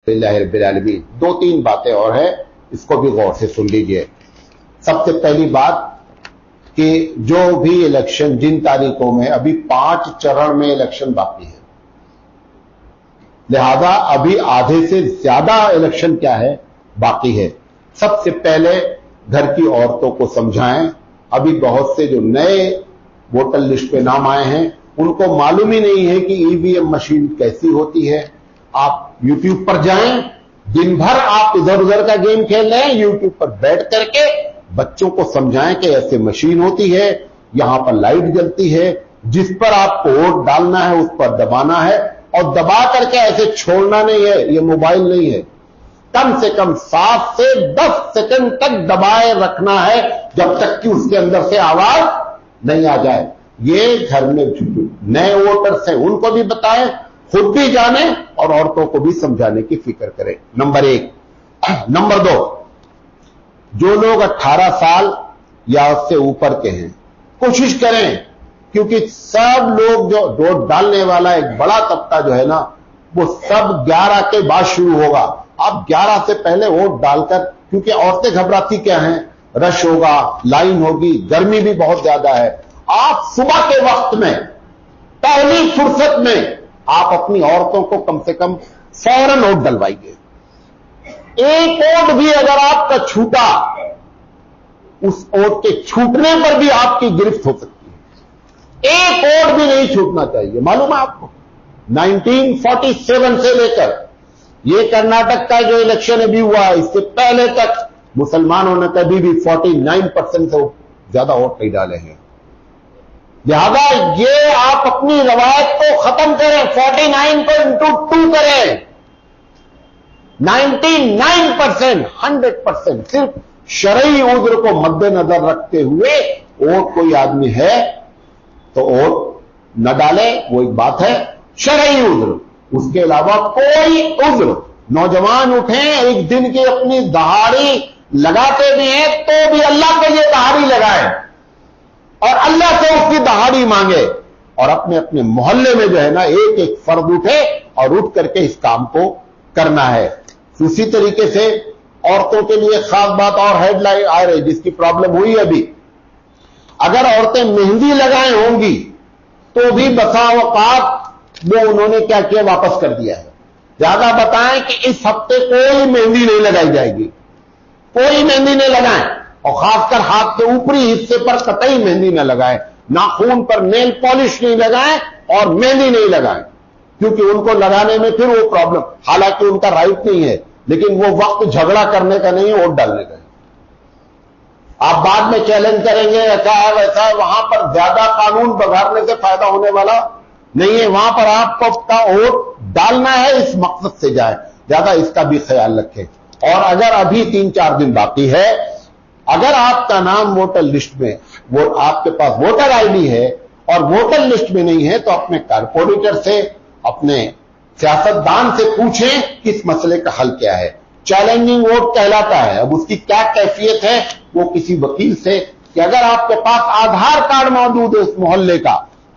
अल्हम्दुलिल्लाह रब्बिल आलमीन। दो तीन बातें और हैं, इसको भी गौर से सुन लीजिए। सबसे पहली बात कि जो भी इलेक्शन जिन तारीखों में, अभी 5 चरण में इलेक्शन बाकी है, लिहाजा अभी आधे से ज्यादा इलेक्शन क्या है बाकी है। सबसे पहले घर की औरतों को समझाएं। अभी बहुत से जो नए वोटर लिस्ट पे नाम आए हैं उनको मालूम ही नहीं है कि ईवीएम मशीन कैसी होती है। आप यूट्यूब पर जाएं, दिन भर आप इधर उधर का गेम खेल रहे हैं, यूट्यूब पर बैठ करके बच्चों को समझाएं कि ऐसे मशीन होती है, यहां पर लाइट जलती है, जिस पर आपको वोट डालना है उस पर दबाना है, और दबा करके ऐसे छोड़ना नहीं है, ये मोबाइल नहीं है। कम से कम 7 से 10 सेकंड तक दबाए रखना है जब तक कि उसके अंदर से आवाज नहीं आ जाए। ये घर में नए वोटर्स हैं उनको भी बताएं, खुद भी जाने और औरतों को भी समझाने की फिक्र करें। नंबर 1। नंबर 2, जो लोग 18 साल या उससे ऊपर के हैं कोशिश करें, क्योंकि सब लोग जो वोट डालने वाला एक बड़ा तबका जो है ना, वो सब 11 के बाद शुरू होगा। आप 11 से पहले वोट डालकर, क्योंकि औरतें घबराती क्या हैं, रश होगा, लाइन होगी, गर्मी भी बहुत ज्यादा है। आप सुबह के वक्त में पहली फुर्सत में आप अपनी औरतों को कम से कम फौरन वोट डलवाइए। एक वोट भी अगर आपका छूटा, उस वोट के छूटने पर भी आपकी गिरफ्त हो सकती है। एक वोट भी नहीं छूटना चाहिए। मालूम है आपको, 1947 से लेकर ये कर्नाटक का जो इलेक्शन अभी हुआ, इससे पहले तक मुसलमानों ने कभी भी 49% से ज्यादा वोट नहीं डाले हैं। लिहाजा ये आप अपनी रवायत को खत्म करें, 49 को इंटू 2 करें। 99%, 100% सिर्फ शरई उज्र को मद्देनजर रखते हुए वोट कोई आदमी है तो वोट न डाले, वो एक बात है, शरई उज्र। उसके अलावा कोई उज्र, नौजवान उठे एक दिन की अपनी दहाड़ी लगाते भी हैं तो भी अल्लाह के लिए दहाड़ी लगाए और अल्लाह से उसकी दहाड़ी मांगे, और अपने अपने मोहल्ले में जो है ना एक एक फर्द उठे और उठ करके इस काम को करना है। उसी तरीके से औरतों के लिए खास बात और हेडलाइन आ रही जिसकी प्रॉब्लम हुई अभी, अगर औरतें मेहंदी लगाए होंगी तो भी बसा औकात वो उन्होंने क्या किया, वापस कर दिया है। ज्यादा बताएं कि इस हफ्ते कोई मेहंदी नहीं लगाई जाएगी, कोई मेहंदी नहीं लगाएं, और खासकर हाथ के ऊपरी हिस्से पर कतई मेहंदी न लगाएं, नाखून पर नेल पॉलिश नहीं लगाएं और मेहंदी नहीं लगाएं, क्योंकि उनको लगाने में फिर वो प्रॉब्लम, हालांकि उनका राइट नहीं है, लेकिन वो वक्त झगड़ा करने का नहीं है, वोट डालने का है। आप बाद में चैलेंज करेंगे ऐसा है वैसा है, वहां पर ज्यादा कानून बगाड़ने से फायदा होने वाला नहीं है। वहां पर आपको अपना वोट डालना है, इस मकसद से जाए, ज्यादा इसका भी ख्याल रखें। और अगर अभी 3-4 दिन बाकी है, अगर आपका नाम वोटर लिस्ट में, वो आपके पास वोटर आईडी है और वोटर लिस्ट में नहीं है, तो अपने कारपोरेटर से, अपने सियासतदान से पूछें कि इस मसले का हल क्या है। चैलेंजिंग वोट कहलाता है। अब उसकी क्या कैफियत है, वो किसी वकील से, कि अगर आपके पास आधार कार्ड मौजूद है उस मोहल्ले का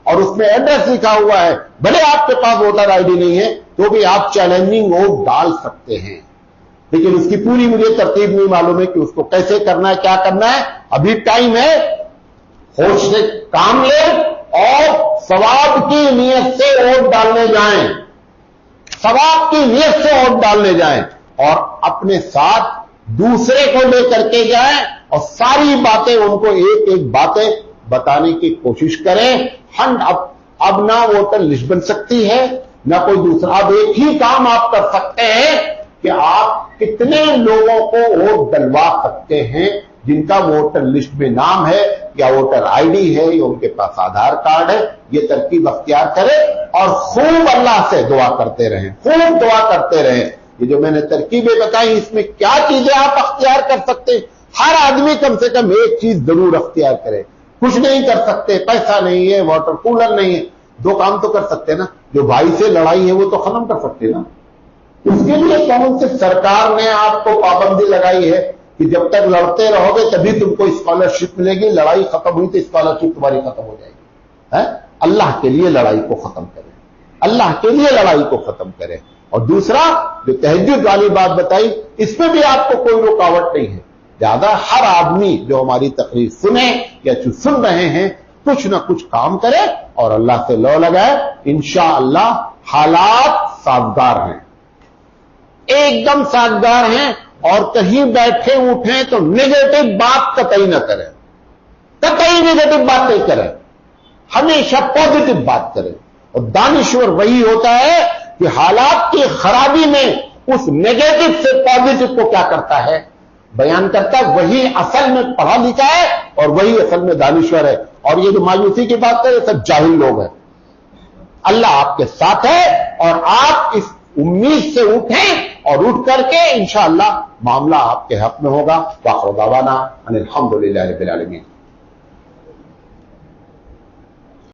और उसमें एड्रेस लिखा हुआ है, भले आपके पास वोटर आईडी नहीं है तो भी आप चैलेंजिंग वोट डाल सकते हैं। लेकिन उसकी पूरी मुझे तरतीब नहीं मालूम है कि उसको कैसे करना है, क्या करना है। अभी टाइम है, होश से काम ले और सवाब की नीयत से वोट डालने जाएं, सवाब की नीयत से वोट डालने जाएं और अपने साथ दूसरे को लेकर के जाएं और सारी बातें उनको एक एक बातें बताने की कोशिश करें। अब ना वोटर लिस्ट बन सकती है ना कोई दूसरा। अब एक ही काम आप कर सकते हैं कि आप कितने लोगों को वोट डलवा सकते हैं जिनका वोटर लिस्ट में नाम है या वोटर आईडी है या उनके पास आधार कार्ड है। ये तरकीब अख्तियार करें और खूब अल्लाह से दुआ करते रहें, खूब दुआ करते रहें। ये जो मैंने तरकीबें बताई, इसमें क्या चीजें आप अख्तियार कर सकते हैं। हर आदमी कम से कम एक चीज जरूर अख्तियार करे। कुछ नहीं कर सकते, पैसा नहीं है, वाटर कूलर नहीं है, 2 काम तो कर सकते ना। जो भाई से लड़ाई है वो तो खत्म कर सकते ना। उसके लिए कौन से सरकार ने आपको पाबंदी लगाई है कि जब तक लड़ते रहोगे तभी तुमको स्कॉलरशिप मिलेगी, लड़ाई खत्म हुई तो स्कॉलरशिप तुम्हारी खत्म हो जाएगी। है? अल्लाह के लिए लड़ाई को खत्म करें, अल्लाह के लिए लड़ाई को खत्म करें। اور دوسرا جو تہجد والی بات بتائی, اس میں بھی آپ کو کوئی رکاوٹ نہیں ہے. لہذا ہر آدمی جو ہماری تقریر سنے یا جو سن رہے ہیں کچھ نہ کچھ کام کرے اور اللہ سے لو لگائے. انشاءاللہ حالات سازگار ہیں, ایک دم سازگار ہیں. اور کہیں بیٹھے اٹھیں تو نیگیٹو بات قطعی نہ کریں, قطعی نیگیٹو بات نہیں کریں, ہمیشہ پازیٹو بات کریں. اور دانشور وہی ہوتا ہے کہ حالات کی خرابی میں اس نیگیٹو سے پازیٹو کو کیا کرتا ہے, بیان کرتا ہے. وہی اصل میں پڑھا لکھا ہے اور وہی اصل میں دانشور ہے. اور یہ جو مایوسی کی بات کرے سب جاہل لوگ ہیں. اللہ آپ کے ساتھ ہے اور آپ اس امید سے اٹھیں اور اٹھ کر کے انشاءاللہ معاملہ آپ کے حق میں ہوگا. وآخر دعوانا ان الحمدللہ رب العالمین.